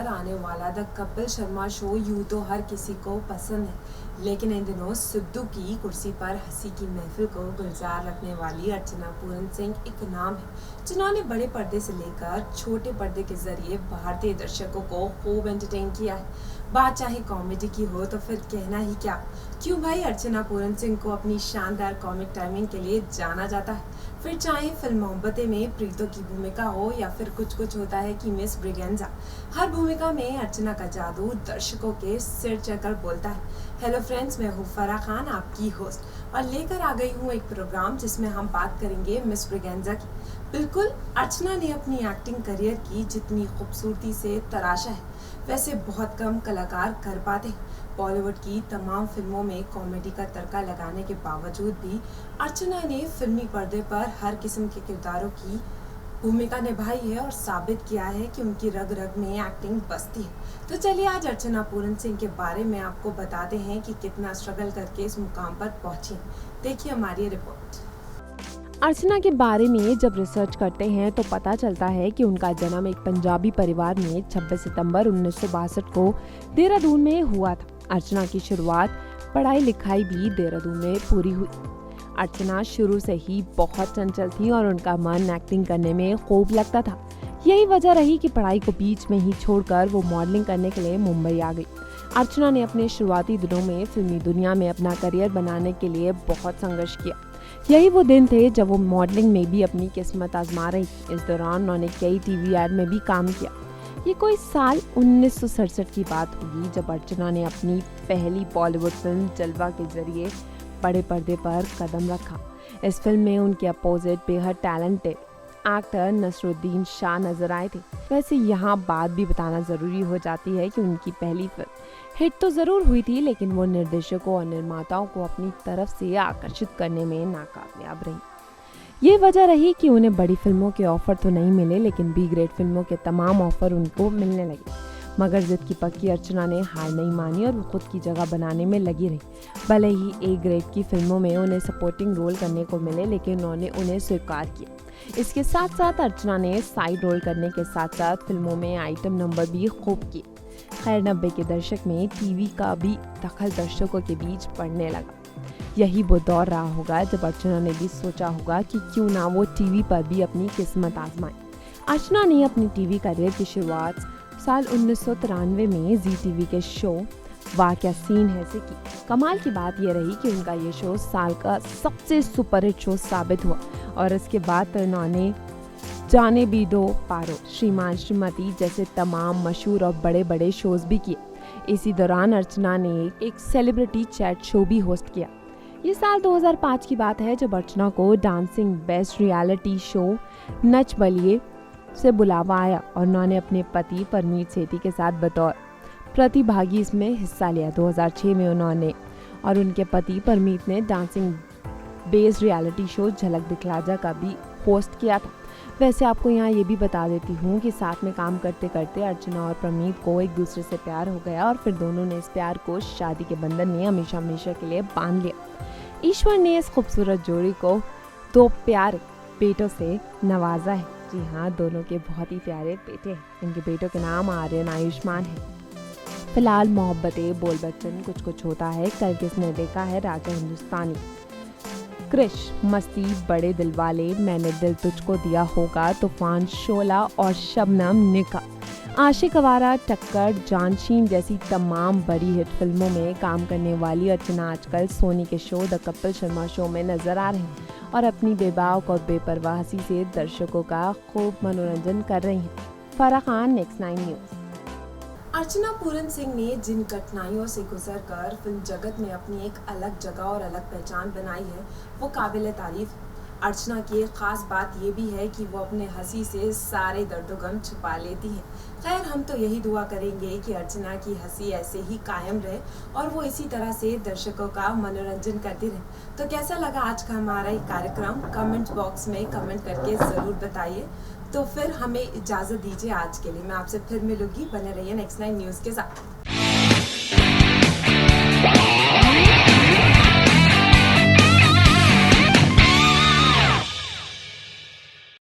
आने वाला the Kapil Sharma show यूं तो हर किसी को पसंद है, लेकिन इन दिनों सिद्धू की कुर्सी पर हंसी की महफिल को गुलजार रखने वाली अर्चना पूरन सिंह एक नाम है, जिन्होंने बड़े पर्दे से लेकर छोटे पर्दे के जरिए भारतीय दर्शकों को खूब एंटरटेन किया है। बात चाहे कॉमेडी की हो तो फिर कहना ही क्या। क्यों भाई, अर्चना पूरन सिंह को अपनी शानदार कॉमिक टाइमिंग के लिए जाना जाता है। फिर चाहे फिल्म मोहब्बतें में प्रीतो की भूमिका हो या फिर कुछ कुछ होता है कि मिस ब्रिगेंजा, हर भूमिका में अर्चना का जादू दर्शकों के सिर चढ़कर बोलता है। हेलो फ्रेंड्स, मैं हूँ फराह खान, आपकी होस्ट, और लेकर आ गई हूँ एक प्रोग्राम जिसमें हम बात करेंगे मिस ब्रिगेंजा की। बिल्कुल, अर्चना ने अपनी एक्टिंग करियर की जितनी खूबसूरती से तराशा है, वैसे बहुत कम कलाकार कर पाते हैं। बॉलीवुड की तमाम फिल्मों में कॉमेडी का तड़का लगाने के बावजूद भी अर्चना ने फिल्मी पर्दे पर हर किस्म के किरदारों की भूमिका निभाई है और साबित किया है कि उनकी रग रग में एक्टिंग बसती है। तो चलिए आज अर्चना पूरन सिंह के बारे में आपको बताते हैं कि कितना स्ट्रगल करके इस मुकाम पर पहुंची। देखिए हमारी रिपोर्ट। अर्चना के बारे में जब रिसर्च करते हैं तो पता चलता है कि उनका जन्म एक पंजाबी परिवार में 26 सितंबर 1962 को देहरादून में हुआ था। अर्चना की शुरुआत पढ़ाई लिखाई भी देहरादून में पूरी हुई। अर्चना शुरू से ही बहुत चंचल थी और उनका मन एक्टिंग करने में खूब लगता था। यही वजह रही कि पढ़ाई को बीच में ही छोड़कर वो मॉडलिंग करने के लिए मुंबई आ गई। अर्चना ने अपने शुरुआती दिनों में फिल्मी दुनिया में अपना करियर बनाने के लिए बहुत संघर्ष किया। यही वो दिन थे जब वो मॉडलिंग में भी अपनी किस्मत आजमा रही थी। इस दौरान उन्होंने कई टीवी ऐड में भी काम किया। ये कोई साल 1967 की बात होगी जब अर्चना ने अपनी पहली बॉलीवुड फिल्म जलवा के जरिए बड़े पर्दे पर कदम रखा। इस फिल्म में उनके अपोजिट बेहद टैलेंटेड एक्टर नसरुद्दीन शाह नजर आए थे। वैसे यहाँ बात भी बताना जरूरी हो जाती है कि उनकी पहली फिल्म हिट तो जरूर हुई थी, लेकिन वो निर्देशकों और निर्माताओं को अपनी तरफ से आकर्षित करने में नाकामयाब रही। ये वजह रही कि उन्हें बड़ी फिल्मों के ऑफर तो नहीं मिले, लेकिन बी ग्रेड फिल्मों के तमाम ऑफर उनको मिलने लगे। मगर जिद की पक्की अर्चना ने हार नहीं मानी और वो खुद की जगह बनाने में लगी रही। भले ही ए ग्रेड की फिल्मों में उन्हें सपोर्टिंग रोल करने को मिले, लेकिन उन्होंने उन्हें स्वीकार किया। इसके साथ साथ अर्चना ने साइड रोल करने के साथ साथ फिल्मों में आइटम नंबर भी खूब किए। खैर 90 के दशक में टीवी का भी दखल दर्शकों के बीच पड़ने लगा। यही वो दौर रहा होगा जब अर्चना ने भी सोचा होगा कि क्यों ना वो टीवी पर भी अपनी किस्मत आजमाए। अर्चना ने अपनी टीवी करियर की शुरुआत साल 1993 में जी टीवी के शो वाह क्या सीन है से की। कमाल की बात यह रही कि उनका ये शो साल का सबसे सुपरहिट शो साबित हुआ और इसके बाद तो उन्होंने जाने भी दो पारो, श्रीमान श्रीमती जैसे तमाम मशहूर और बड़े बड़े शोज भी किए। इसी दौरान अर्चना ने एक सेलिब्रिटी चैट शो भी होस्ट किया। ये साल 2005 की बात है जब अर्चना को dancing best reality show Nach Baliye से बुलावा आया और उन्होंने अपने पति परमीत सेठी के साथ बतौर प्रतिभागी इसमें हिस्सा लिया। 2006 में उन्होंने और उनके पति परमीत ने डांसिंग बेस्ड रियलिटी शो झलक दिखला जा का भी होस्ट किया था। वैसे आपको यहाँ ये भी बता देती हूँ कि साथ में काम करते करते अर्चना और परमीत को एक दूसरे से प्यार हो गया और फिर दोनों ने इस प्यार को शादी के बंधन में हमेशा हमेशा के लिए बांध लिया। ईश्वर ने इस खूबसूरत जोड़ी को 2 प्यारे बेटों से नवाजा है। जी हाँ, दोनों के बहुत ही प्यारे बेटे हैं। इनके बेटों के नाम आर्यन आयुष्मान है। फिलहाल मोहब्बतें, बोल बच्चन, कुछ कुछ होता है, कल किसने देखा है, राजा हिंदुस्तानी, क्रिश, मस्ती, बड़े दिल वाले, मैंने दिल तुझको दिया होगा, तूफान, शोला और शबनम निका, आशिक आवारा, टक्कर, जानशीन जैसी तमाम बड़ी हिट फिल्मों में काम करने वाली अर्चना आजकल सोनी के show the Kapil Sharma show में नजर आ रही हैं और अपनी बेबाक और बेपरवाह हंसी से दर्शकों का खूब मनोरंजन कर रही हैं। Farah Khan, next 9 news. अर्चना पूरन सिंह ने जिन कठिनाइयों से गुजरकर फिल्म जगत में अपनी एक अलग जगह और अलग पहचान बनाई है, वो काबिल तारीफ है। अर्चना की एक खास बात ये भी है कि वो अपने हंसी से सारे दर्द गम छुपा लेती है। खैर, हम तो यही दुआ करेंगे कि अर्चना की हंसी ऐसे ही कायम रहे और वो इसी तरह से दर्शकों का मनोरंजन करती रहे। तो कैसा लगा आज का हमारा ये कार्यक्रम, कमेंट बॉक्स में कमेंट करके ज़रूर बताइए। तो फिर हमें इजाज़त दीजिए आज के लिए। मैं आपसे फिर मिलूंगी। बने रहिए नेक्स्ट 9 न्यूज़ के साथ।